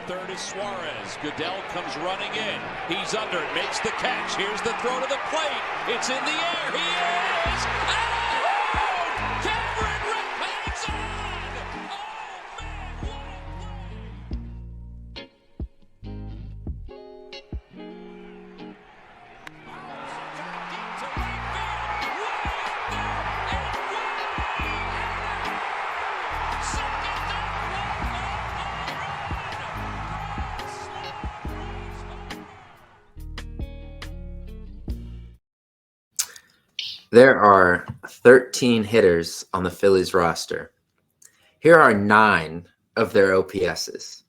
third is Suarez. Goodell comes running in. He's under it, makes the catch. Here's the throw to the plate. It's in the air. He is out! Cameron Red hangs on! Oh, man, what a play! Deep to right field. Way up there and way second down, There are 13 hitters on the Phillies roster. Here are 9 of their OPSs.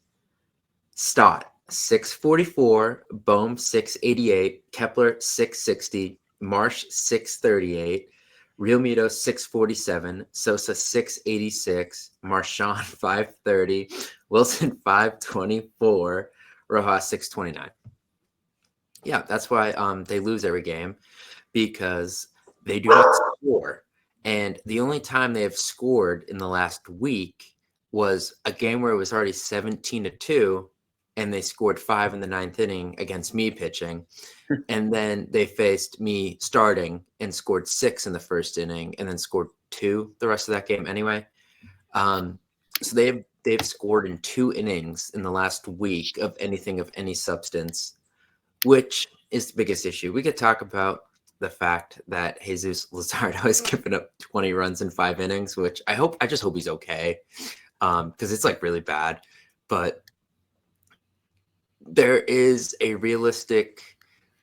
Stott, 644, Bohm, 688, Kepler, 660, Marsh, 638, Realmuto, 647, Sosa, 686, Marchand, 530, Wilson, 524, Rojas, 629. Yeah, that's why they lose every game, because they do not score. And the only time they have scored in the last week was a game where it was already 17-2, and they scored 5 in the 9th inning against me pitching. And then they faced me starting and scored 6 in the first inning, and then scored 2 the rest of that game anyway. So they've scored in 2 innings in the last week of anything of any substance, which is the biggest issue. We could talk about the fact that Jesus Luzardo has given up 20 runs in 5 innings, which I just hope he's okay, because it's like really bad. But there is a realistic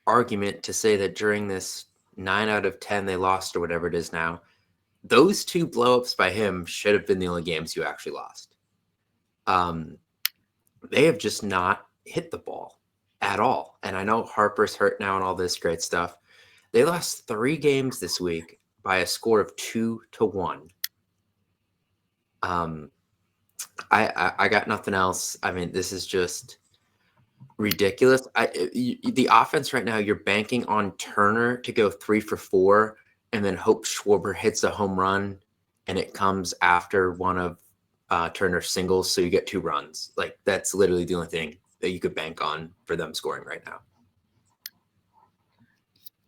argument to say that during this 9 out of 10 they lost, or whatever it is now, those 2 blowups by him should have been the only games you actually lost. They have just not hit the ball at all. And I know Harper's hurt now and all this great stuff. They lost 3 games this week by a score of 2-1. I got nothing else. I mean, this is just ridiculous. The offense right now, you're banking on Turner to go 3 for 4 and then hope Schwarber hits a home run, and it comes after one of Turner's singles, so you get 2 runs. Like, that's literally the only thing that you could bank on for them scoring right now.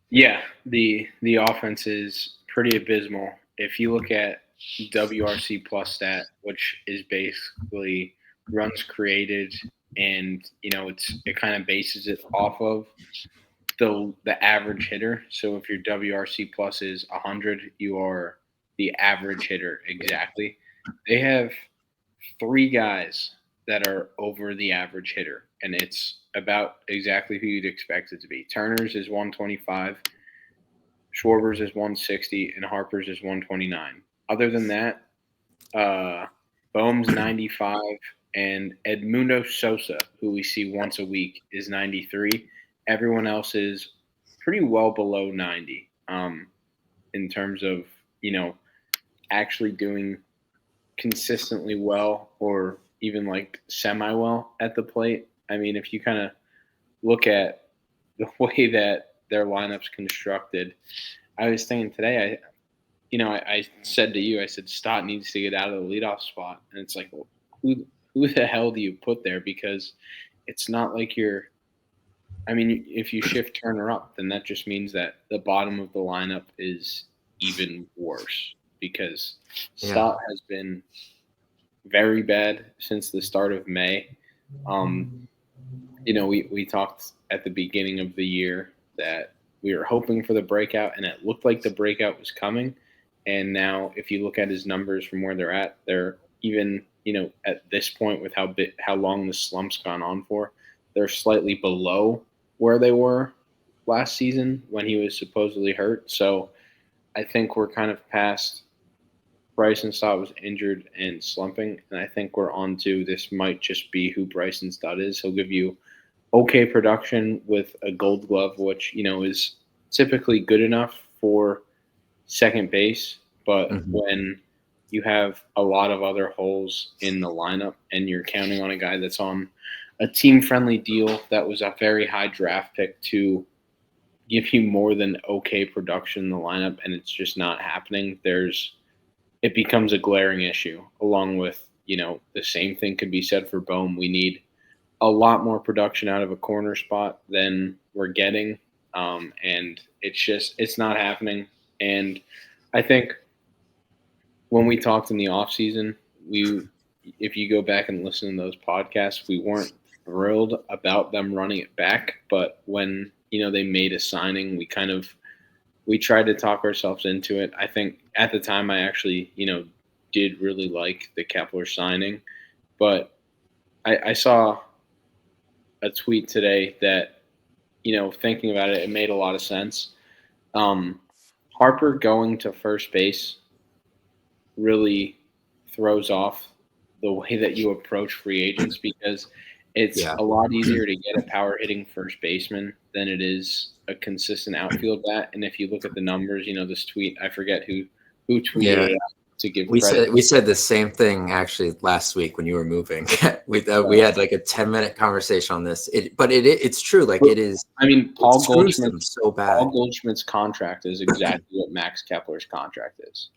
Yeah, the offense is pretty abysmal. If you look at WRC plus stat, which is basically runs created, and it kind of bases it off of the average hitter. So if your WRC plus is 100, you are the average hitter exactly. They have 3 guys that are over the average hitter, and it's about exactly who you'd expect it to be. Turner's is 125, Schwarber's is 160, and Harper's is 129. Other than that, Bohm's 95, and Edmundo Sosa, who we see once a week, is 93. Everyone else is pretty well below 90 in terms of, actually doing consistently well, or even like semi-well at the plate. I mean, if you kind of look at the way that their lineup's constructed, I was thinking today, I said to you, I said, Stott needs to get out of the leadoff spot. And it's like, well, who the hell do you put there? Because it's not like if you shift Turner up, then that just means that the bottom of the lineup is even worse, because Stott has been very bad since the start of May. We talked at the beginning of the year that we were hoping for the breakout, and it looked like the breakout was coming. And now if you look at his numbers from where they're even, at this point with how long the slump's gone on for, they're slightly below where they were last season when he was supposedly hurt. So I think we're kind of past Bryson Stott was injured and slumping, and I think we're on to this might just be who Bryson Stott is. He'll give you okay production with a Gold Glove, which, is typically good enough for second base. But when you have a lot of other holes in the lineup and you're counting on a guy that's on a team-friendly deal that was a very high draft pick to give you more than okay production in the lineup, and it's just not happening, it becomes a glaring issue. Along with, the same thing could be said for Bohm. We need a lot more production out of a corner spot than we're getting. And it's not happening. And I think when we talked in the offseason, if you go back and listen to those podcasts, we weren't thrilled about them running it back. But when, they made a signing, we tried to talk ourselves into it. I think at the time I actually, did really like the Kepler signing. But I saw a tweet today that, thinking about it, it made a lot of sense. Harper going to first base really throws off the way that you approach free agents because it's Yeah. a lot easier to get a power hitting first baseman than it is a consistent outfield bat. And if you look at the numbers, this tweet, I forget who tweeted Yeah. it out to give We credit. said the same thing actually last week when you were moving. we had like a 10-minute conversation on this. It's true. Like it is. I mean, Paul Goldschmidt's so bad. Paul Goldschmidt's contract is exactly what Max Kepler's contract is.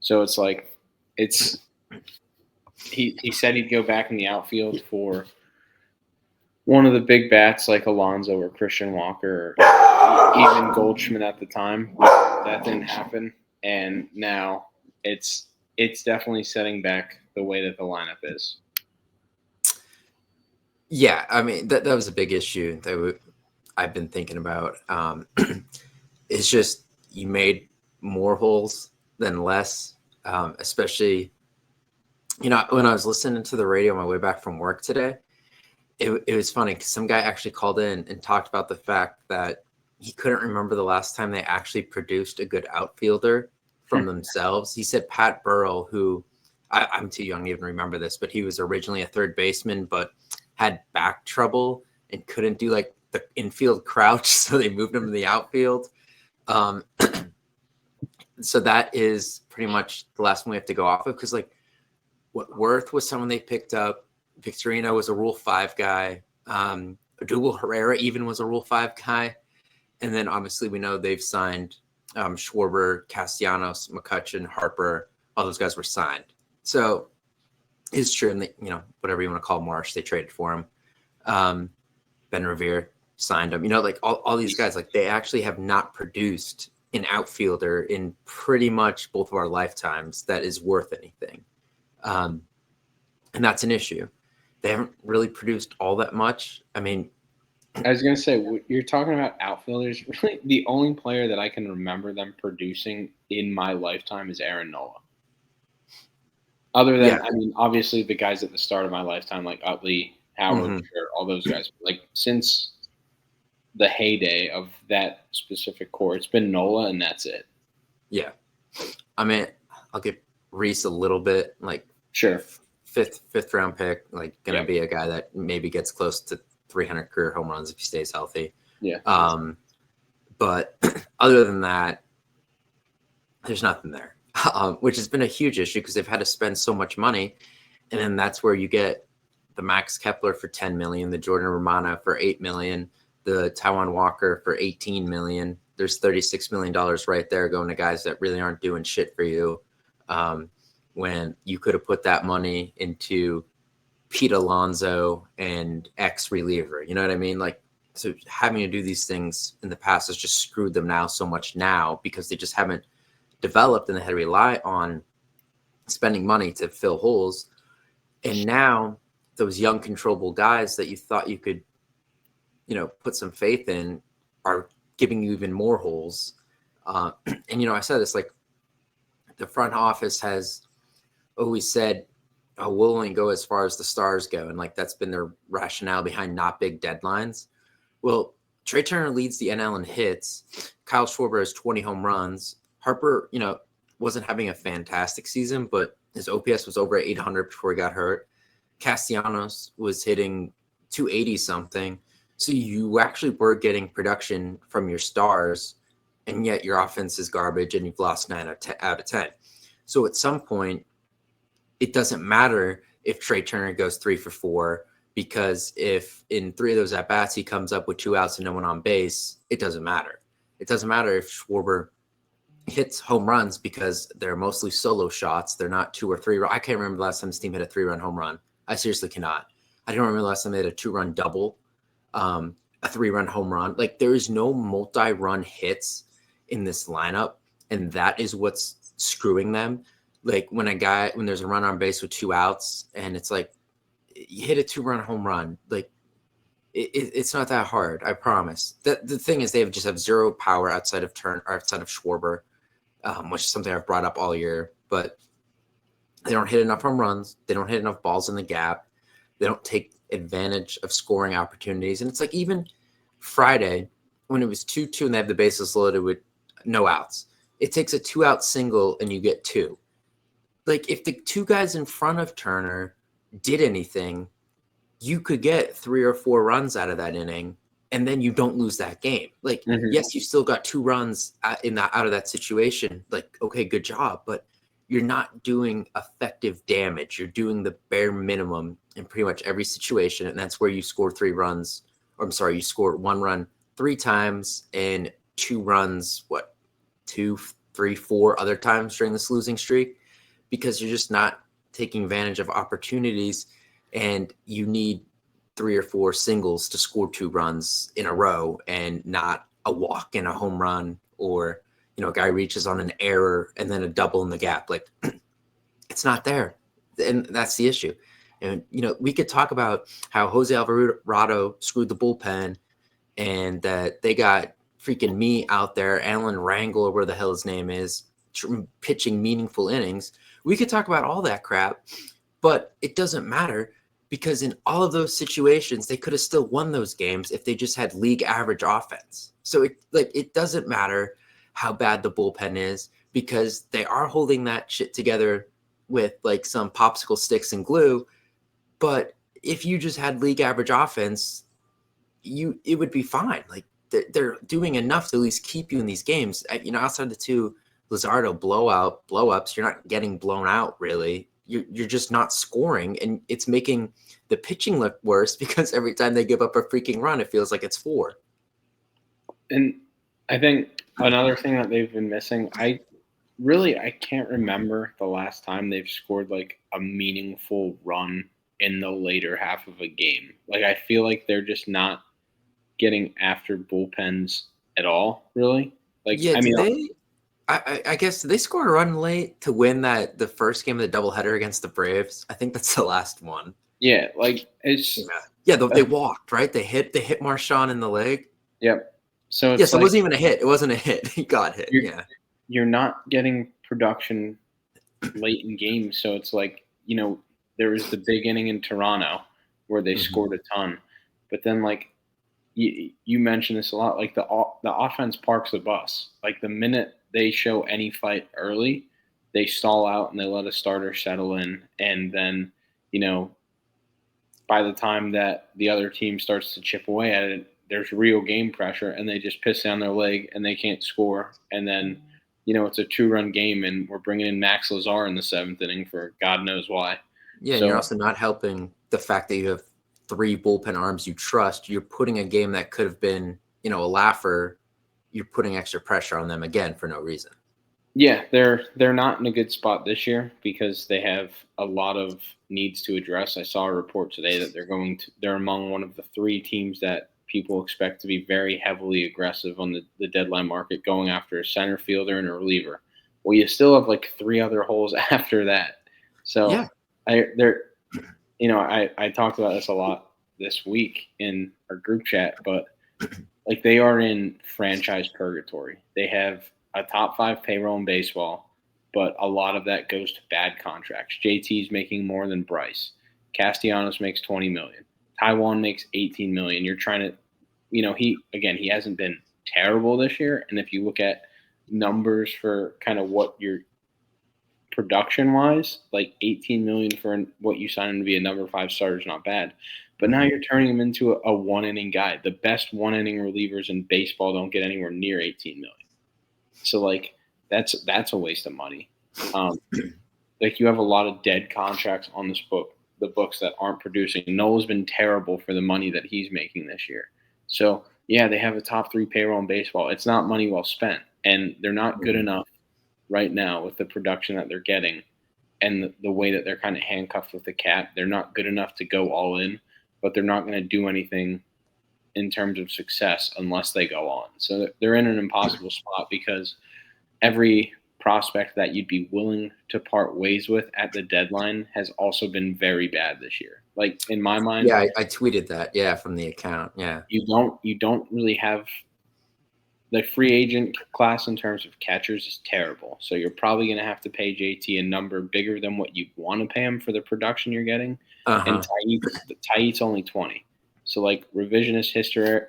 So it's like he said he'd go back in the outfield for one of the big bats like Alonso or Christian Walker or even Goldschmidt at the time. That didn't happen. And now it's definitely setting back the way that the lineup is. Yeah, I mean that was a big issue that I've been thinking about. It's just you made more holes than less, especially when I was listening to the radio on my way back from work today. It was funny because some guy actually called in and talked about the fact that he couldn't remember the last time they actually produced a good outfielder from themselves. He said Pat Burrell, who I'm too young to even remember this, but he was originally a third baseman, but had back trouble and couldn't do like the infield crouch. So they moved him to the outfield. So that is pretty much the last one we have to go off of. Cause like Worth was someone they picked up. Victorino was a Rule 5 guy. Odubel Herrera even was a Rule 5 guy. And then obviously we know they've signed Schwarber, Castellanos, McCutchen, Harper. All those guys were signed. So it's true. And they, whatever you want to call Marsh, they traded for him. Ben Revere signed him. Like all these guys, like they actually have not produced an outfielder in pretty much both of our lifetimes that is worth anything. And that's an issue. They haven't really produced all that much. I mean, I was going to say, you're talking about outfielders. Really, the only player that I can remember them producing in my lifetime is Aaron Nola. Other than, I mean, obviously the guys at the start of my lifetime, like Utley, Howard, sure, all those guys. Like since the heyday of that specific core, it's been Nola, and that's it. Yeah. I mean, I'll give Reese a little bit, like sure. Fifth round pick, like going to be a guy that maybe gets close to 300 career home runs if he stays healthy. Yeah. But other than that, there's nothing there, which has been a huge issue because they've had to spend so much money. And then that's where you get the Max Kepler for $10 million, the Jordan Romano for $8 million, the Taiwan Walker for $18 million. There's $36 million right there going to guys that really aren't doing shit for you. When you could have put that money into Pete Alonso and X reliever, you know what I mean? Like, so having to do these things in the past has just screwed them now so much now because they just haven't developed and they had to rely on spending money to fill holes. And now those young controllable guys that you thought you could, put some faith in are giving you even more holes. And, I said this, like the front office has always said, oh, we'll only go as far as the stars go. And like, that's been their rationale behind not big deadlines. Well, Trey Turner leads the NL in hits. Kyle Schwarber has 20 home runs. Harper, wasn't having a fantastic season, but his OPS was over 800 before he got hurt. Castellanos was hitting 280 something. So you actually were getting production from your stars, and yet your offense is garbage and you've lost 9 out of 10. So at some point, it doesn't matter if Trey Turner goes 3 for 4, because if in 3 of those at-bats he comes up with 2 outs and no one on base, it doesn't matter. It doesn't matter if Schwarber hits home runs because they're mostly solo shots. They're not 2 or 3. I can't remember the last time this team hit a 3-run home run. I seriously cannot. I don't remember the last time they had a 2-run double, a 3-run home run. Like, there is no multi-run hits in this lineup, and that is what's screwing them. Like, when there's a runner on base with 2 outs, and it's like, you hit a 2-run home run, like, it's not that hard. I promise. The thing is, they just have zero power outside of Schwarber, which is something I've brought up all year. But they don't hit enough home runs. They don't hit enough balls in the gap. They don't take advantage of scoring opportunities. And it's like, even Friday, when it was 2-2 and they have the bases loaded with no outs, it takes a 2-out single and you get 2. Like, if the 2 guys in front of Turner did anything, you could get 3 or 4 runs out of that inning, and then you don't lose that game. Like, yes, you still got 2 runs out of that situation. Like, okay, good job, but you're not doing effective damage. You're doing the bare minimum in pretty much every situation, and that's where you score 3 runs. Or, I'm sorry, you score 1 run 3 times and 2 runs, 2, 3, 4 other times during this losing streak, because you're just not taking advantage of opportunities. And you need 3 or 4 singles to score 2 runs in a row, and not a walk and a home run, or, a guy reaches on an error and then a double in the gap. Like, it's not there. And that's the issue. And, we could talk about how Jose Alvarado screwed the bullpen, and that they got freaking me out there, Alan Rangel, or where the hell his name is, pitching meaningful innings. We could talk about all that crap, but it doesn't matter, because in all of those situations, they could have still won those games if they just had league average offense. So it doesn't matter how bad the bullpen is, because they are holding that shit together with like some popsicle sticks and glue. But if you just had league average offense, it would be fine. Like, they're doing enough to at least keep you in these games. Outside the 2 Luzardo blow-ups, you're not getting blown out really. You're just not scoring, and it's making the pitching look worse, because every time they give up a freaking run, it feels like it's 4. And I think another thing that they've been missing, I can't remember the last time they've scored like a meaningful run in the later half of a game. Like, I feel like they're just not getting after bullpens at all, really. Like, Yeah, I guess they scored a run late to win the first game of the doubleheader against the Braves. I think that's the last one. Yeah, like, it's they walked, right? They hit Marchand in the leg. Yep. So it's it wasn't even a hit. It wasn't a hit. He got hit. You're not getting production late in games, so it's like, there was the big inning in Toronto where they scored a ton, but then, like, you mentioned this a lot, like the offense parks the bus. Like, the minute they show any fight early, they stall out and they let a starter settle in, and then, by the time that the other team starts to chip away at it, there's real game pressure, and they just piss down their leg and they can't score. And then, it's a 2-run game, and we're bringing in Max Lazar in the 7th inning for God knows why. Yeah, and you're also not helping the fact that you have 3 bullpen arms you trust. You're putting a game that could have been, a laugher. You're putting extra pressure on them again for no reason. Yeah, they're not in a good spot this year, because they have a lot of needs to address. I saw a report today that they're among one of the 3 teams that people expect to be very heavily aggressive on the deadline market, going after a center fielder and a reliever. Well, you still have like 3 other holes after that. So yeah. I talked about this a lot this week in our group chat, but like, they are in franchise purgatory. They have a top 5 payroll in baseball, but a lot of that goes to bad contracts. JT's making more than Bryce. Castellanos makes $20 million. Taiwan makes $18 million. You're trying to, he hasn't been terrible this year. And if you look at numbers for kind of what your production wise, like $18 million for what you signed him to be a number 5 starter is not bad. But now you're turning him into a 1-inning guy. The best 1-inning relievers in baseball don't get anywhere near $18 million. So, like, that's a waste of money. Like, you have a lot of dead contracts on the books that aren't producing. Noel's been terrible for the money that he's making this year. So, yeah, they have a top 3 payroll in baseball. It's not money well spent, and they're not good enough right now with the production that they're getting and the way that they're kind of handcuffed with the cap. They're not good enough to go all in. but they're not going to do anything in terms of success unless they go on. So they're in an impossible spot because every prospect that you'd be willing to part ways with at the deadline has also been very bad this year. Like in my mind, Yeah, I tweeted that. Yeah, from the account. Yeah, you don't really have the free agent class in terms of catchers is terrible. So you're probably going to have to pay JT a number bigger than what you want to pay him for the production you're getting. And Tait's only 20. So like revisionist history,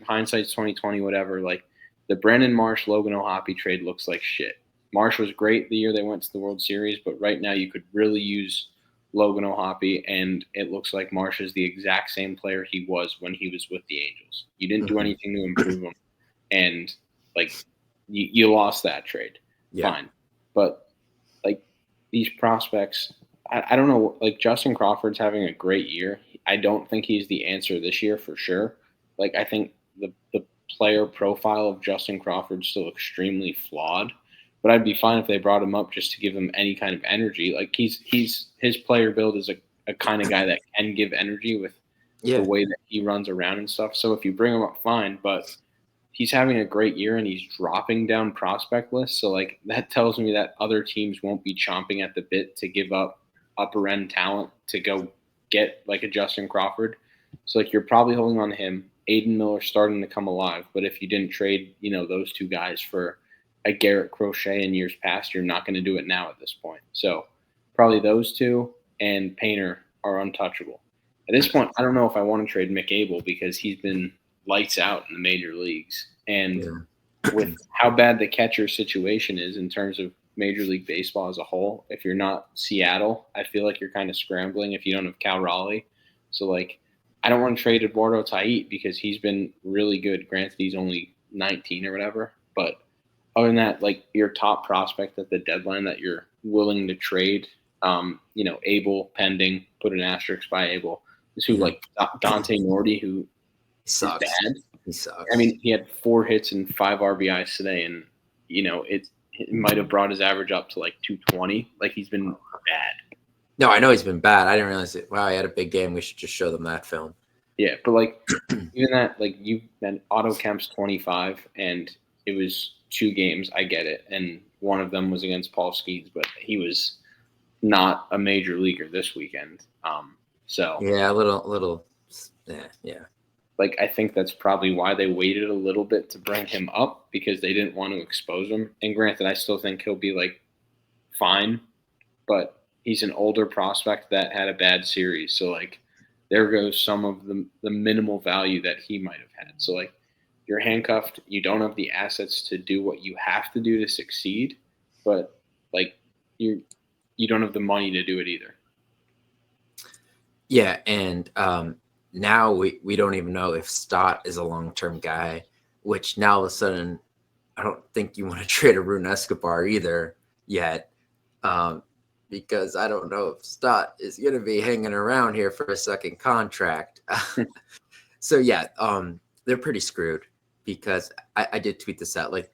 hindsight's 2020, whatever. Like the Brandon Marsh Logan O'Hoppe trade looks like shit. Marsh was great the year they went to the World Series, but right now you could really use Logan O'Hoppe, and it looks like Marsh is the exact same player he was when he was with the Angels. You didn't do anything to improve him, and like you lost that trade. Yeah. Fine, but like these prospects, I don't know. Like Justin Crawford's having a great year. I don't think he's the answer this year for sure. Like I think the player profile of Justin Crawford's still extremely flawed. But I'd be fine if they brought him up just to give him any kind of energy. Like his player build is a kind of guy that can give energy with the way that he runs around and stuff. So if you bring him up, fine. But he's having a great year and he's dropping down prospect lists. So like that tells me that other teams won't be chomping at the bit to give up upper end talent to go get like a Justin Crawford. So like you're probably holding on to him. Aiden Miller's starting to come alive. But if you didn't trade, those two guys for a Garrett Crochet in years past, you're not going to do it now at this point. So probably those two and Painter are untouchable. At this point, I don't know if I want to trade Mick Abel because he's been lights out in the major leagues. And with how bad the catcher situation is in terms of Major League Baseball as a whole, if you're not Seattle, I feel like you're kind of scrambling if you don't have Cal Raleigh. So, like, I don't want to trade Eduardo Tait because he's been really good. Granted, he's only 19 or whatever. But other than that, like, your top prospect at the deadline that you're willing to trade, Abel pending, put an asterisk by Abel, is who, like, Dante Nordy, who sucks. Is bad. He sucks. I mean, he had 4 hits and 5 RBIs today, and, it might have brought his average up to like 220. Like he's been bad. No, I know he's been bad. I didn't realize it. Wow, he had a big game. We should just show them that film. Yeah, but like even that, like Otto Kemp's 25, and it was 2 games. I get it, and one of them was against Paul Skeens, but he was not a major leaguer this weekend. So yeah, a little, yeah. Like, I think that's probably why they waited a little bit to bring him up because they didn't want to expose him. And granted, I still think he'll be, like, fine. But he's an older prospect that had a bad series. So, like, there goes some of the minimal value that he might have had. So, like, you're handcuffed. You don't have the assets to do what you have to do to succeed. But, like, you don't have the money to do it either. Yeah, and now we don't even know if Stott is a long-term guy, which now all of a sudden I don't think you want to trade a Rune Escobar either yet, because I don't know if Stott is going to be hanging around here for a second contract. So, yeah, they're pretty screwed because I did tweet this out. Like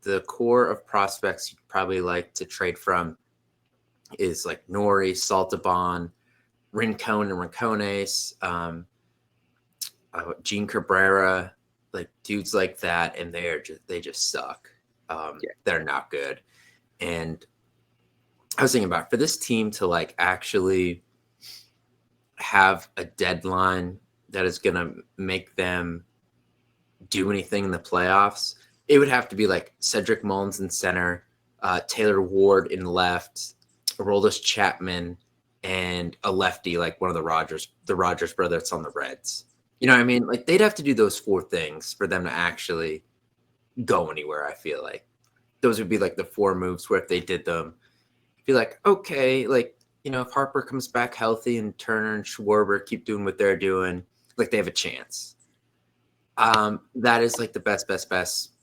the core of prospects you'd probably like to trade from is like Nori, Saltabon, Rincon and Rincones, Gene Cabrera, like dudes like that, and they just suck. They're not good. And I was thinking about for this team to like actually have a deadline that is going to make them do anything in the playoffs, it would have to be like Cedric Mullins in center, Taylor Ward in left, Aroldis Chapman, and a lefty like one of the Rogers brothers on the Reds. You know what I mean? Like they'd have to do those 4 things for them to actually go anywhere. I feel like those would be like the 4 moves where if they did them, be like, okay, like, if Harper comes back healthy and Turner and Schwarber keep doing what they're doing, like they have a chance. That is like the best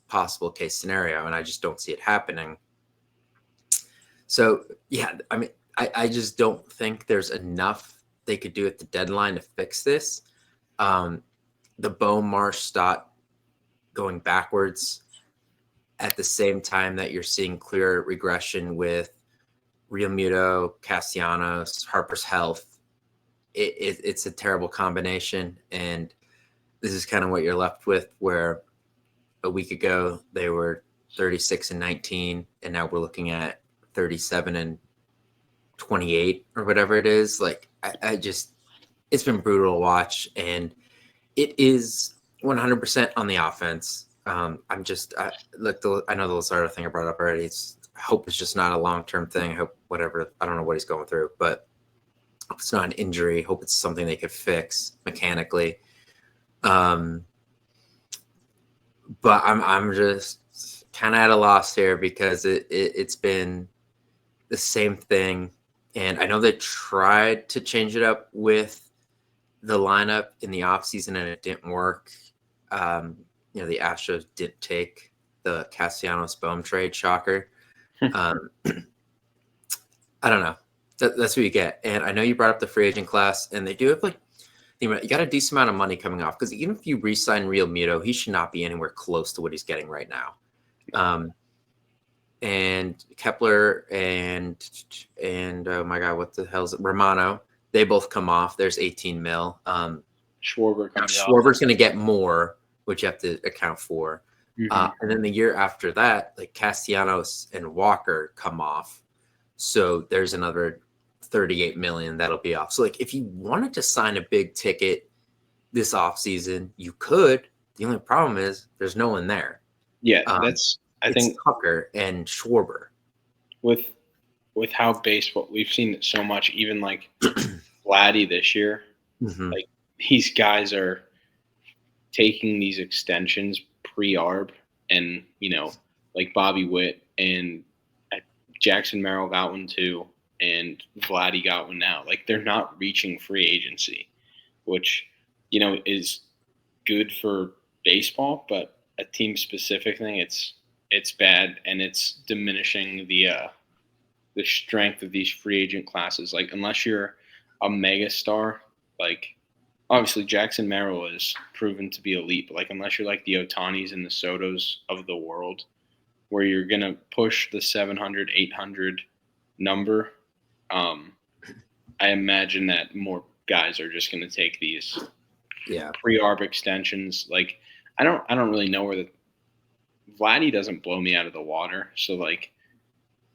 possible case scenario. And I just don't see it happening. So yeah, I mean, I just don't think there's enough they could do at the deadline to fix this. The Bo Marsh Stott going backwards at the same time that you're seeing clear regression with Real Muto, Castellanos, Harper's health. it's a terrible combination. And this is kind of what you're left with, where a week ago they were 36-19, and now we're looking at 37-28 or whatever it is. Like, I just, it's been brutal to watch, and it is 100% on the offense. I know the Luzardo thing I brought up already. I hope it's just not a long-term thing. I hope whatever, I don't know what he's going through, but I hope it's not an injury. I hope it's something they could fix mechanically. But I'm just kind of at a loss here, because it's been the same thing. And I know they tried to change it up with the lineup in the offseason, and it didn't work. The Astros didn't take the Castellanos-Bohm trade. Shocker. I don't know. That's what you get. And I know you brought up the free agent class, and they do have you got a decent amount of money coming off, because even if you re-sign Real Muto, he should not be anywhere close to what he's getting right now. And Kepler and oh my God, what the hell is it? Romano, they both come off. There's 18 mil. Schwarber's going to get more, which you have to account for. And then the year after that, like Castellanos and Walker come off. So there's another 38 million that'll be off. So like, if you wanted to sign a big ticket this offseason, you could. The only problem is there's no one there. Yeah, I think Tucker and Schwarber. With how baseball, we've seen it so much, even like Vladdy this year. Like, these guys are taking these extensions pre-arb, and like Bobby Witt and Jackson Merrill got one too, and Vladdy got one now. Like, they're not reaching free agency, which is good for baseball, but a team specific thing, it's bad, and it's diminishing the strength of these free agent classes. Like, unless you're a mega star, like obviously Jackson Merrill is proven to be elite, but like, unless you're like the Otanis and the Sotos of the world, where you're going to push the 700, 800 number, I imagine that more guys are just going to take these pre-arb extensions. Like, I don't really know where Vladdy doesn't blow me out of the water. So like,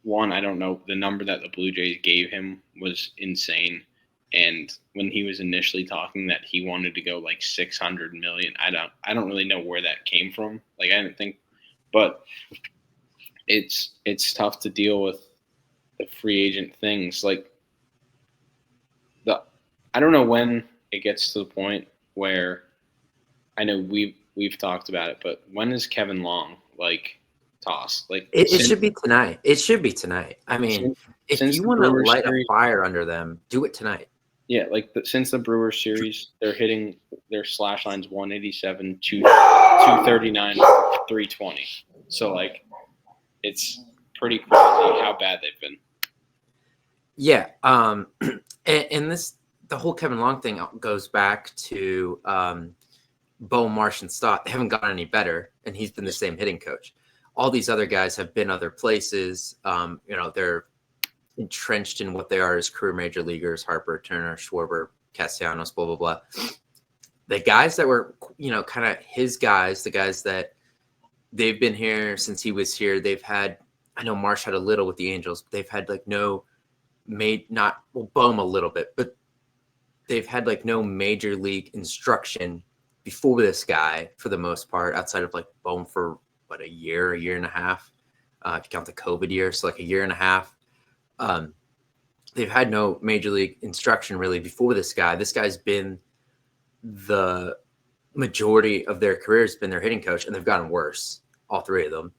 one, I don't know, the number that the Blue Jays gave him was insane. And when he was initially talking that he wanted to go like 600 million, I don't really know where that came from. Like, I didn't think, but it's tough to deal with the free agent things. Like, I don't know when it gets to the point where, I know we've talked about it, but when is Kevin Long like tossed? Like, it should be tonight. It should be tonight. I mean, if you want to light a fire under them, do it tonight. Yeah, like since the Brewers series, they're hitting their slash lines 187, 239, 320. So like, it's pretty crazy how bad they've been. Yeah, and the whole Kevin Long thing goes back to Bo, Marsh, and Stott. They haven't gotten any better, and he's been the same hitting coach. All these other guys have been other places. They're entrenched in what they are as career major leaguers: Harper, Turner, Schwarber, Castellanos, blah, blah, blah. The guys that were, kind of his guys, the guys that they've been here since he was here, they've had, I know Marsh had a little with the Angels, but they've had like Bohm a little bit, but they've had like no major league instruction before this guy for the most part, outside of like Bohm for a year and a half, if you count the COVID year. So like a year and a half. They've had no major league instruction really before this guy. This guy's been the majority of their career has been their hitting coach, and they've gotten worse, all three of them.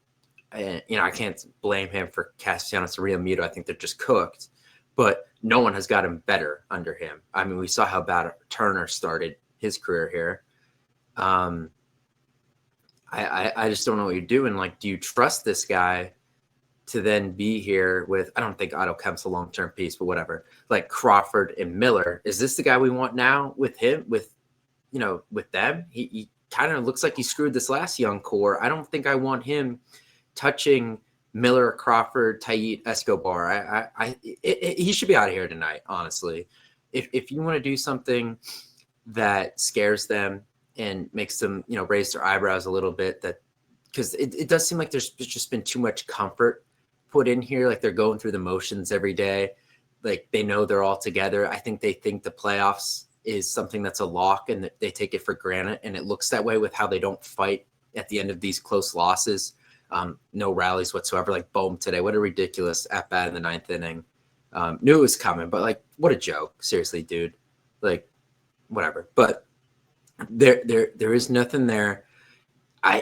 And, I can't blame him for Castellanos or Real Muto. I think they're just cooked, but no one has gotten better under him. I mean, we saw how bad Turner started his career here. I just don't know what you're doing. Like, do you trust this guy to then be here with, I don't think Otto Kemp's a long-term piece, but whatever, like Crawford and Miller? Is this the guy we want now with him, with them? He kind of looks like he screwed this last young core. I don't think I want him touching Miller, Crawford, Tayit, Escobar. He should be out of here tonight, honestly. if you want to do something that scares them and makes them, raise their eyebrows a little bit, that because it does seem like there's just been too much comfort put in here. Like they're going through the motions every day. Like they know they're all together. I think they think the playoffs is something that's a lock and that they take it for granted. And it looks that way with how they don't fight at the end of these close losses. No rallies whatsoever. Like boom today. What a ridiculous at bat in the 9th inning. Knew it was coming, but like, what a joke. Seriously, dude. Like, whatever. But there is nothing there.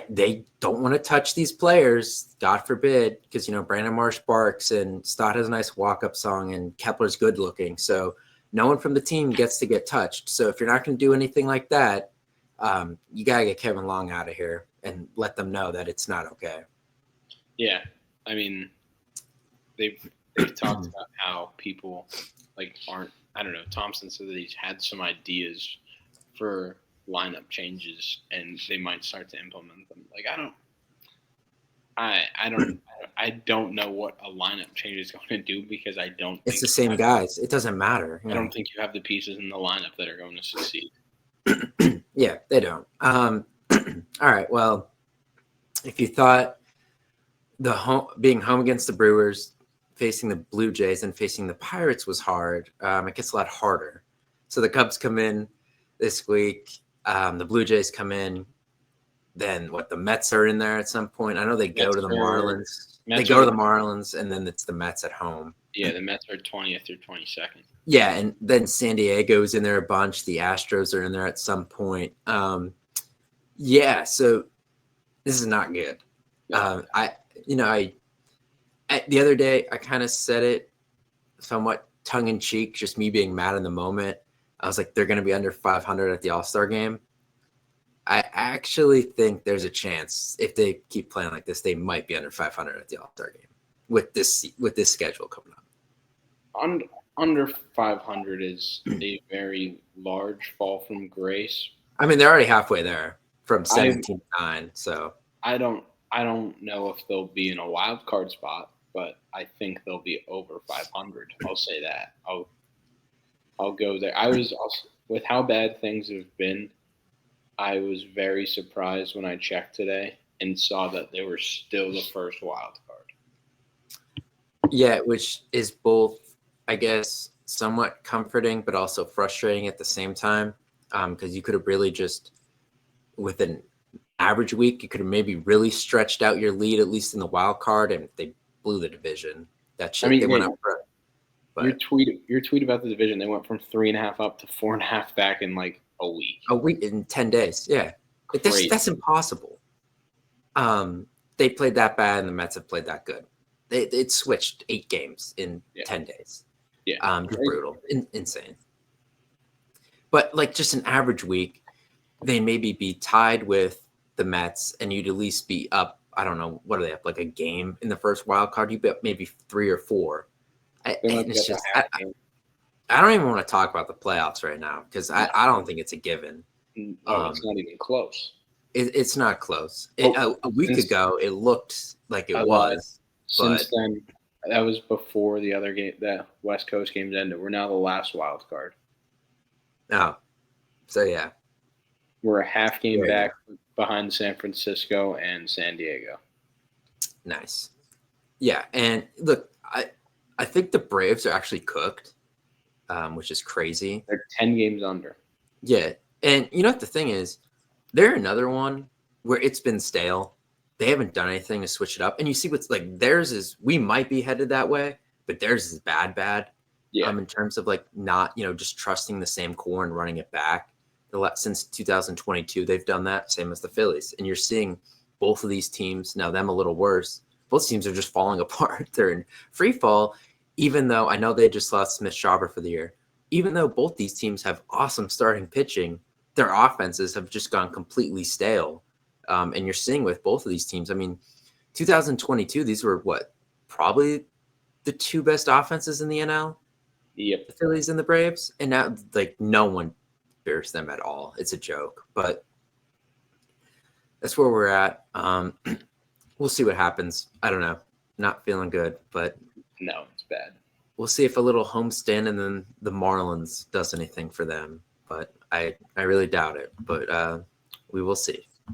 They don't want to touch these players, God forbid, because Brandon Marsh barks and Stott has a nice walk-up song and Kepler's good looking. So no one from the team gets to get touched. So if you're not going to do anything like that, you gotta get Kevin Long out of here and let them know that it's not okay. Yeah, I mean, they've talked about how people aren't. I don't know. Thompson said that he's had some ideas for lineup changes and they might start to implement them. I don't know what a lineup change is going to do because I don't think it's the same guys. It doesn't matter. I don't think you have the pieces in the lineup that are going to succeed. Yeah, they don't. All right. Well, if you thought being home against the Brewers, facing the Blue Jays and facing the Pirates was hard, it gets a lot harder. So the Cubs come in this week. The Blue Jays come in. Then the Mets are in there at some point. I know they go to the Marlins. They go to the Marlins, and then it's the Mets at home. Yeah, the Mets are 20th or 22nd. Yeah, and then San Diego's in there a bunch. The Astros are in there at some point. Yeah, so this is not good. The other day I kind of said it somewhat tongue in cheek, just me being mad in the moment. I was like, they're going to be under 500 at the All-Star game. I actually think there's a chance if they keep playing like this, they might be under 500 at the All-Star game with this schedule coming up. Under 500 is a very large fall from grace. I mean, they're already halfway there from 17-9. So I don't know if they'll be in a wild card spot, but I think they'll be over 500. I'll say that. I'll go there. I was also, with how bad things have been, I was very surprised when I checked today and saw that they were still the first wild card. Yeah, which is both, I guess, somewhat comforting but also frustrating at the same time, because you could have really just, with an average week, you could have maybe really stretched out your lead, at least in the wild card, and they blew the division. That shit, they went up front. Your tweet about the division, they went from 3.5 up to 4.5 back in a week. A week in 10 days, yeah. That's impossible. They played that bad, and the Mets have played that good. It switched 8 games in 10 days. Yeah, just brutal, insane. But just an average week, they maybe be tied with the Mets, and you'd at least be up. I don't know, what are they up, a game in the first wild card? You bet maybe 3 or 4. It's just I don't even want to talk about the playoffs right now because I don't think it's a given. No, it's not even close. It's not close. A week ago, it looked like it was. Since then, that was before the other game, the West Coast games ended. We're now the last wild card. Oh, so yeah. We're a half game back behind San Francisco and San Diego. Nice. Yeah, and look, I think the Braves are actually cooked, which is crazy. They're 10 games under. Yeah, and you know what the thing is? They're another one where it's been stale. They haven't done anything to switch it up. And you see what's theirs is, we might be headed that way, but theirs is bad. Yeah. In terms of not, just trusting the same core and running it back. Since 2022, they've done that, same as the Phillies. And you're seeing both of these teams, now them a little worse. Both teams are just falling apart. They're in free fall, even though I know they just lost Smith-Shawver for the year. Even though both these teams have awesome starting pitching, their offenses have just gone completely stale. And you're seeing with both of these teams, 2022, these were probably the 2 best offenses in the NL? Yep. The Phillies and the Braves. And now, no one fears them at all. It's a joke. But that's where we're at. We'll see what happens. I don't know. Not feeling good, but no, it's bad. we'll see if a little homestand and then the Marlins does anything for them. But I really doubt it. But we will see.